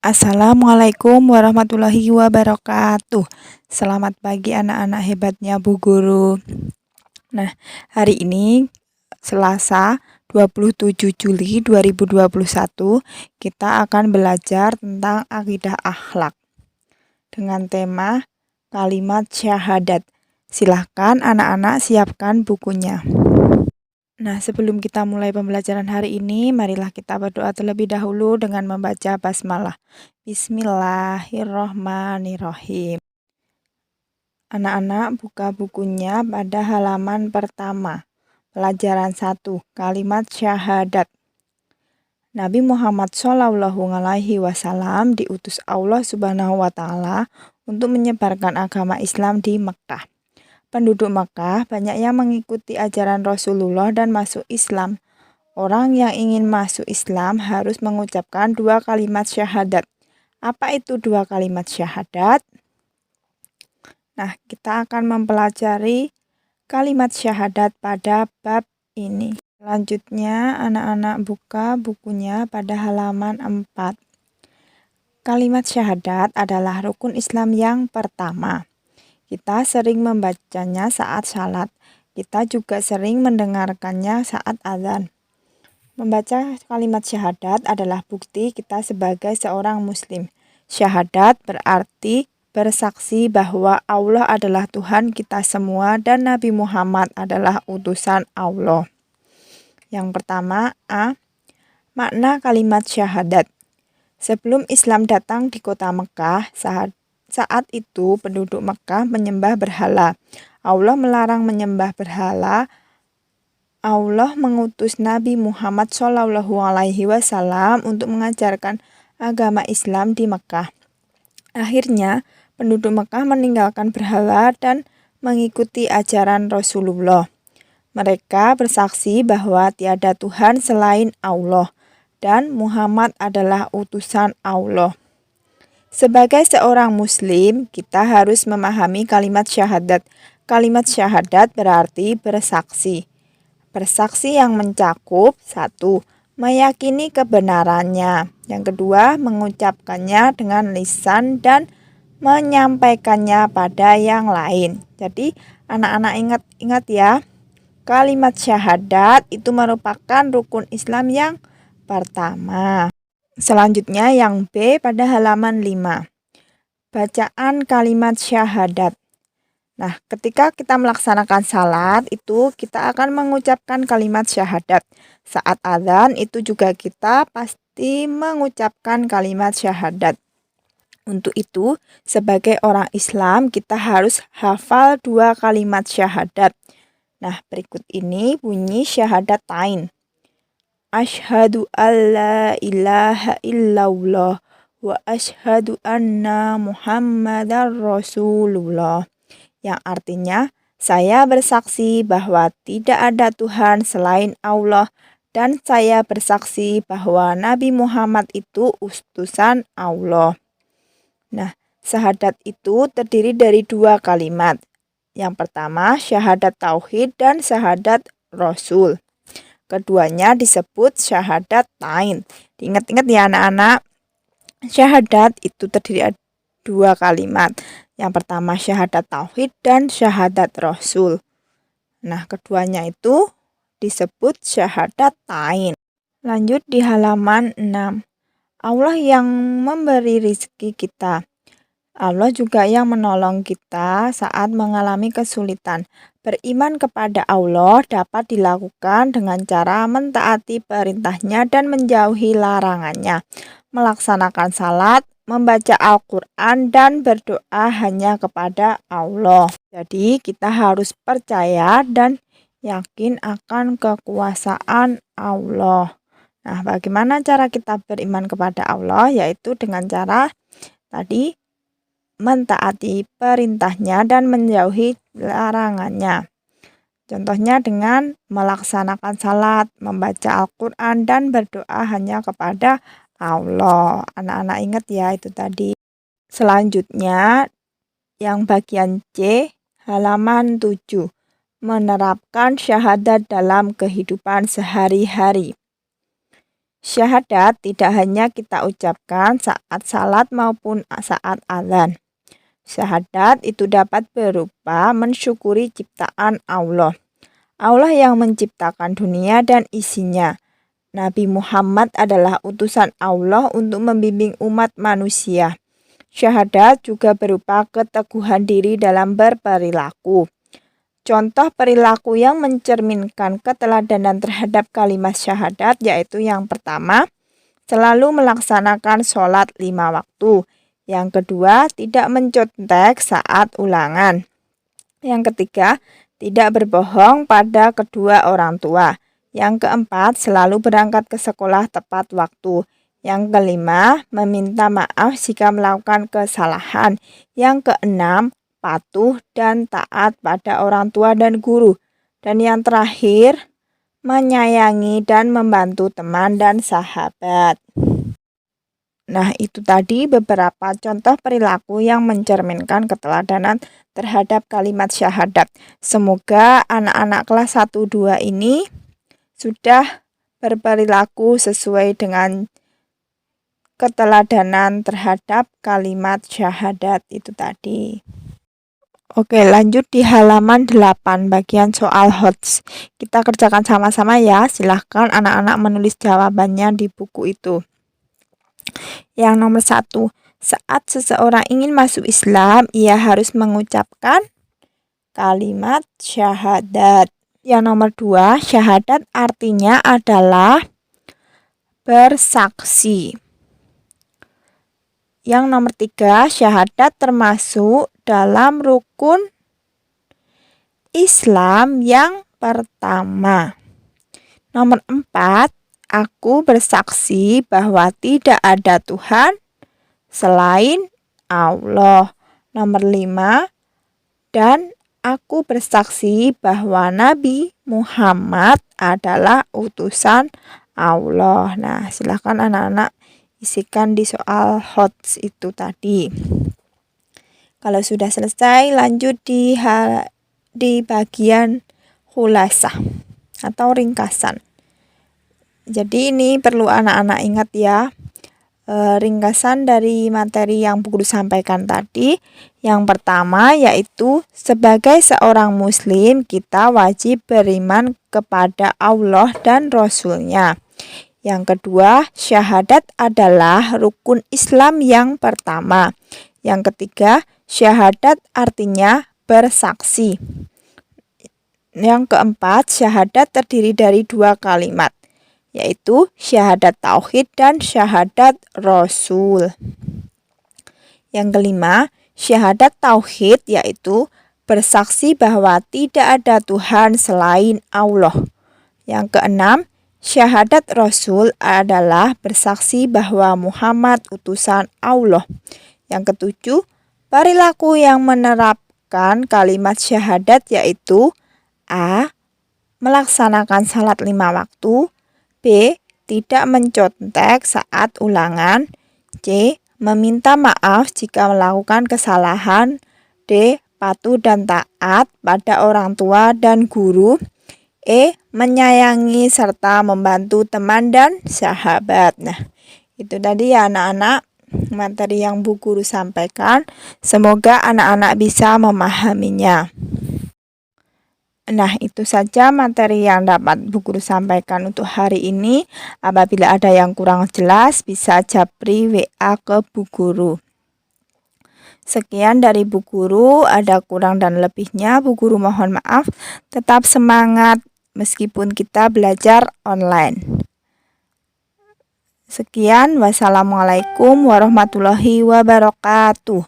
Assalamualaikum warahmatullahi wabarakatuh. Selamat pagi anak-anak hebatnya Bu Guru. Nah, hari ini Selasa 27 Juli 2021 kita akan belajar tentang akidah akhlak dengan tema kalimat syahadat. Silahkan anak-anak siapkan bukunya. Nah, sebelum kita mulai pembelajaran hari ini, marilah kita berdoa terlebih dahulu dengan membaca basmalah. Bismillahirrohmanirrohim. Anak-anak buka bukunya pada halaman pertama. Pelajaran 1, kalimat syahadat. Nabi Muhammad SAW diutus Allah Subhanahu wa Ta'ala untuk menyebarkan agama Islam di Mekkah. Penduduk Makkah banyak yang mengikuti ajaran Rasulullah dan masuk Islam. Orang yang ingin masuk Islam harus mengucapkan 2 kalimat syahadat. Apa itu 2 kalimat syahadat? Nah, kita akan mempelajari kalimat syahadat pada bab ini. Selanjutnya, anak-anak buka bukunya pada halaman 4. Kalimat syahadat adalah rukun Islam yang pertama. Kita sering membacanya saat salat. Kita juga sering mendengarkannya saat azan. Membaca kalimat syahadat adalah bukti kita sebagai seorang muslim. Syahadat berarti bersaksi bahwa Allah adalah Tuhan kita semua dan Nabi Muhammad adalah utusan Allah. Yang pertama, A. Makna kalimat syahadat. Sebelum Islam datang di kota Mekkah, saat itu penduduk Mekkah menyembah berhala. Allah melarang menyembah berhala. Allah mengutus Nabi Muhammad SAW untuk mengajarkan agama Islam di Mekkah. Akhirnya, penduduk Mekkah meninggalkan berhala dan mengikuti ajaran Rasulullah. Mereka bersaksi bahwa tiada Tuhan selain Allah dan Muhammad adalah utusan Allah. Sebagai seorang muslim, kita harus memahami kalimat syahadat. Kalimat syahadat berarti bersaksi. Bersaksi yang mencakup 1. Meyakini kebenarannya. Yang kedua, mengucapkannya dengan lisan dan menyampaikannya pada yang lain. Jadi, anak-anak ingat ya, kalimat syahadat itu merupakan rukun Islam yang pertama. Selanjutnya yang B pada halaman 5. Bacaan kalimat syahadat. Nah, ketika kita melaksanakan salat itu kita akan mengucapkan kalimat syahadat. Saat azan itu juga kita pasti mengucapkan kalimat syahadat. Untuk itu, sebagai orang Islam kita harus hafal 2 kalimat syahadat. Nah, berikut ini bunyi syahadatain. Asyhadu alla ilaha illallah wa asyhadu anna Muhammadar Rasulullah. Yang artinya, saya bersaksi bahwa tidak ada Tuhan selain Allah dan saya bersaksi bahwa Nabi Muhammad itu utusan Allah. Nah, syahadat itu terdiri dari 2 kalimat. Yang pertama, syahadat tauhid dan syahadat rasul. Keduanya disebut syahadat tain. Diingat-ingat ya anak-anak. Syahadat itu terdiri dari 2 kalimat. Yang pertama syahadat tauhid dan syahadat rasul. Nah, keduanya itu disebut syahadat tain. Lanjut di halaman 6. Allah yang memberi rezeki kita. Allah juga yang menolong kita saat mengalami kesulitan. Beriman kepada Allah dapat dilakukan dengan cara mentaati perintahnya dan menjauhi larangannya. Melaksanakan salat, membaca Al-Quran, dan berdoa hanya kepada Allah. Jadi kita harus percaya dan yakin akan kekuasaan Allah. Nah, bagaimana cara kita beriman kepada Allah? Yaitu dengan cara tadi mentaati perintahnya dan menjauhi larangannya. Contohnya dengan melaksanakan salat, membaca Al-Quran, dan berdoa hanya kepada Allah. Anak-anak ingat ya itu tadi. Selanjutnya, yang bagian C, halaman 7. Menerapkan syahadat dalam kehidupan sehari-hari. Syahadat tidak hanya kita ucapkan saat salat maupun saat azan. Syahadat itu dapat berupa mensyukuri ciptaan Allah. Allah yang menciptakan dunia dan isinya. Nabi Muhammad adalah utusan Allah untuk membimbing umat manusia. Syahadat juga berupa keteguhan diri dalam berperilaku. Contoh perilaku yang mencerminkan keteladanan terhadap kalimat syahadat yaitu yang pertama, selalu melaksanakan sholat 5 waktu. Yang kedua, tidak mencontek saat ulangan. Yang ketiga, tidak berbohong pada kedua orang tua. Yang keempat, selalu berangkat ke sekolah tepat waktu. Yang kelima, meminta maaf jika melakukan kesalahan. Yang keenam, patuh dan taat pada orang tua dan guru. Dan yang terakhir, menyayangi dan membantu teman dan sahabat. Nah, itu tadi beberapa contoh perilaku yang mencerminkan keteladanan terhadap kalimat syahadat. Semoga anak-anak kelas 1-2 ini sudah berperilaku sesuai dengan keteladanan terhadap kalimat syahadat itu tadi. Oke, lanjut di halaman 8 bagian soal HOTS. Kita kerjakan sama-sama ya. Silahkan anak-anak menulis jawabannya di buku itu. Yang nomor 1, saat seseorang ingin masuk Islam, ia harus mengucapkan kalimat syahadat. Yang nomor 2, syahadat artinya adalah bersaksi. Yang nomor 3, syahadat termasuk dalam rukun Islam yang pertama. Nomor 4, aku bersaksi bahwa tidak ada Tuhan selain Allah. Nomor 5, dan aku bersaksi bahwa Nabi Muhammad adalah utusan Allah. Nah, silahkan anak-anak isikan di soal HOTS itu tadi. Kalau sudah selesai, lanjut di bagian khulasah atau ringkasan. Jadi ini perlu anak-anak ingat ya, ringkasan dari materi yang Bu Guru sampaikan tadi. Yang pertama yaitu sebagai seorang muslim kita wajib beriman kepada Allah dan Rasul-Nya. Yang kedua, syahadat adalah rukun Islam yang pertama. Yang ketiga, syahadat artinya bersaksi. Yang keempat, syahadat terdiri dari 2 kalimat, yaitu syahadat tauhid dan syahadat rasul. Yang kelima, syahadat tauhid yaitu bersaksi bahwa tidak ada Tuhan selain Allah. Yang keenam, syahadat rasul adalah bersaksi bahwa Muhammad utusan Allah. Yang ketujuh, perilaku yang menerapkan kalimat syahadat yaitu A. Melaksanakan salat 5 waktu. B. Tidak mencontek saat ulangan. C. Meminta maaf jika melakukan kesalahan. D. Patuh dan taat pada orang tua dan guru. E. Menyayangi serta membantu teman dan sahabat. Nah, itu tadi ya anak-anak materi yang Bu Guru sampaikan. Semoga anak-anak bisa memahaminya. Nah, itu saja materi yang dapat Bu Guru sampaikan untuk hari ini. Apabila ada yang kurang jelas, bisa japri WA ke Bu Guru. Sekian dari Bu Guru, ada kurang dan lebihnya Bu Guru mohon maaf. Tetap semangat meskipun kita belajar online. Sekian, wassalamualaikum warahmatullahi wabarakatuh.